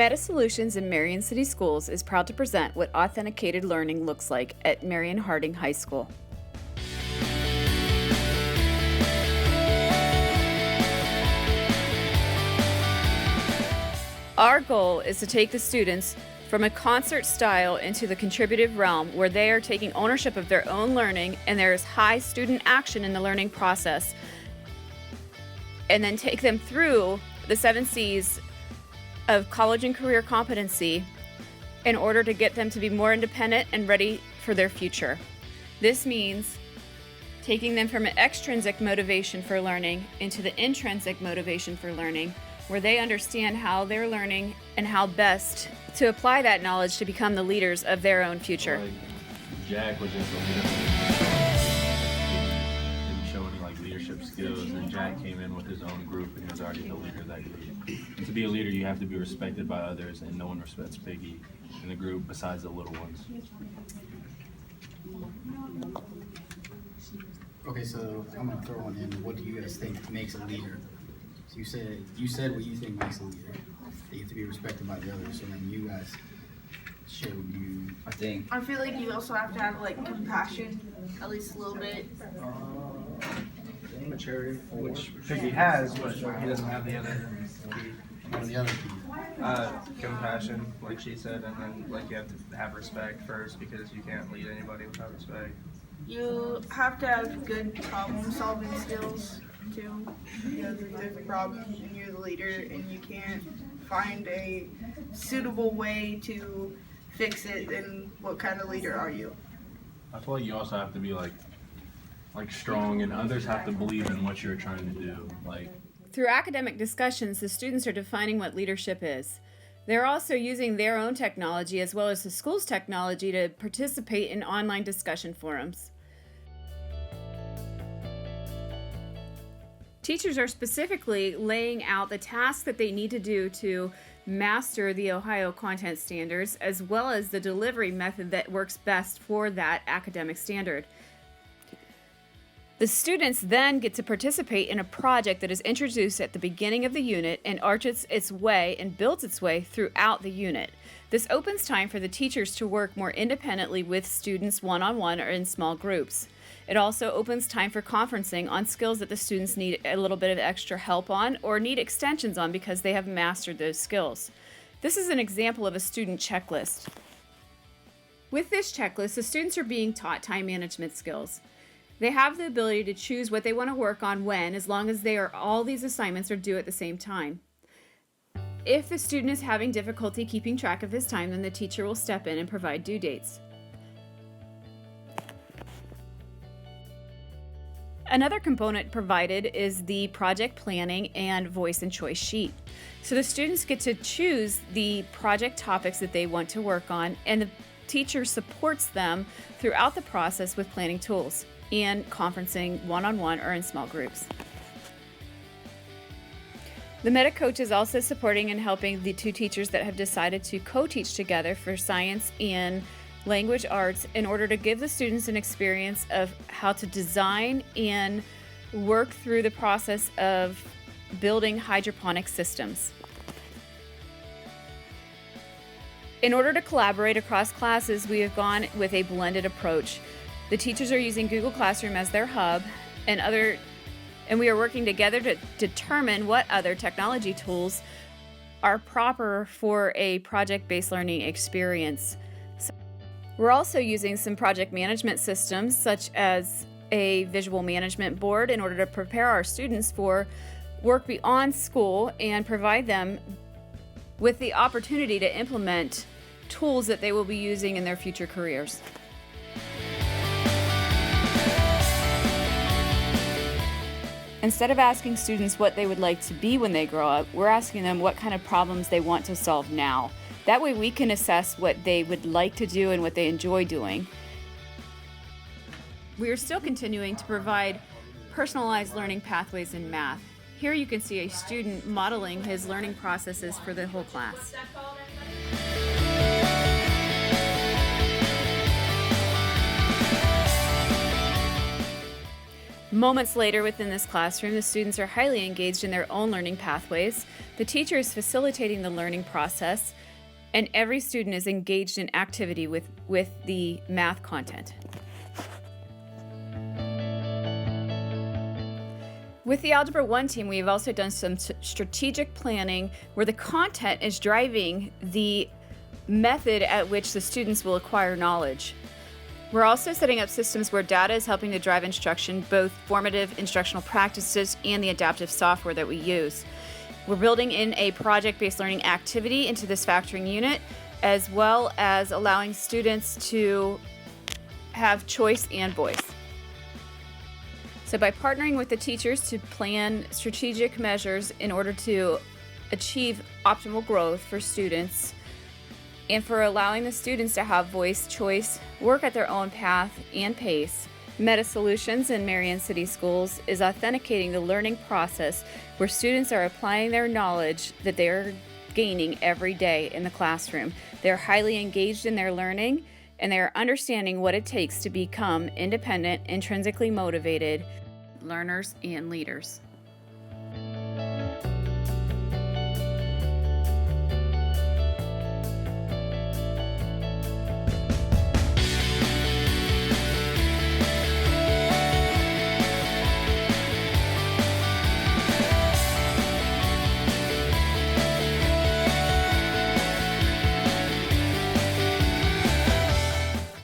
Meta Solutions in Marion City Schools is proud to present what authenticated learning looks like at Marion Harding High School. Our goal is to take the students from a concert style into the contributive realm where they are taking ownership of their own learning and there is high student action in the learning process, and then take them through the 7 C's of college and career competency in order to get them to be more independent and ready for their future. This means taking them from an extrinsic motivation for learning into the intrinsic motivation for learning, where they understand how they're learning and how best to apply that knowledge to become the leaders of their own future. Like, Jack was just a leader. Didn't show any leadership skills, and Jack came in with his own group and he was already the leader of that group. And to be a leader, you have to be respected by others, and no one respects Biggie in the group besides the little ones. Okay, so I'm gonna throw one in. What do you guys think makes a leader? So you said what you think makes a leader. They have to be respected by the others. So then you guys share what you. I feel like you also have to have compassion, at least a little bit. Maturity, which Piggy has, but he doesn't have the other. One of the other people. Compassion, like she said, and then you have to have respect first because you can't lead anybody without respect. You have to have good problem-solving skills too, because if there's a problem and you're the leader and you can't find a suitable way to fix it, then what kind of leader are you? I feel like you also have to be like strong, and others have to believe in what you're trying to do. Through academic discussions, the students are defining what leadership is. They're also using their own technology as well as the school's technology to participate in online discussion forums. Teachers are specifically laying out the tasks that they need to do to master the Ohio content standards, as well as the delivery method that works best for that academic standard. The students then get to participate in a project that is introduced at the beginning of the unit and arches its way and builds its way throughout the unit. This opens time for the teachers to work more independently with students one-on-one or in small groups. It also opens time for conferencing on skills that the students need a little bit of extra help on or need extensions on because they have mastered those skills. This is an example of a student checklist. With this checklist, the students are being taught time management skills. They have the ability to choose what they want to work on when, as long as all these assignments are due at the same time. If the student is having difficulty keeping track of his time, then the teacher will step in and provide due dates. Another component provided is the project planning and voice and choice sheet. So the students get to choose the project topics that they want to work on, and the teacher supports them throughout the process with planning tools and conferencing one-on-one or in small groups. The Meta Coach is also supporting and helping the 2 teachers that have decided to co-teach together for science and language arts in order to give the students an experience of how to design and work through the process of building hydroponic systems. In order to collaborate across classes, we have gone with a blended approach. The teachers are using Google Classroom as their hub, and we are working together to determine what other technology tools are proper for a project-based learning experience. We're also using some project management systems, such as a visual management board, in order to prepare our students for work beyond school and provide them with the opportunity to implement tools that they will be using in their future careers. Instead of asking students what they would like to be when they grow up, we're asking them what kind of problems they want to solve now. That way we can assess what they would like to do and what they enjoy doing. We are still continuing to provide personalized learning pathways in math. Here you can see a student modeling his learning processes for the whole class. Moments later within this classroom, the students are highly engaged in their own learning pathways. The teacher is facilitating the learning process, and every student is engaged in activity with the math content. With the Algebra 1 team, we've also done some strategic planning where the content is driving the method at which the students will acquire knowledge. We're also setting up systems where data is helping to drive instruction, both formative instructional practices and the adaptive software that we use. We're building in a project-based learning activity into this factoring unit, as well as allowing students to have choice and voice. So by partnering with the teachers to plan strategic measures in order to achieve optimal growth for students, and for allowing the students to have voice, choice, work at their own path and pace, Meta Solutions in Marion City Schools is authenticating the learning process where students are applying their knowledge that they are gaining every day in the classroom. They're highly engaged in their learning, and they are understanding what it takes to become independent, intrinsically motivated learners and leaders.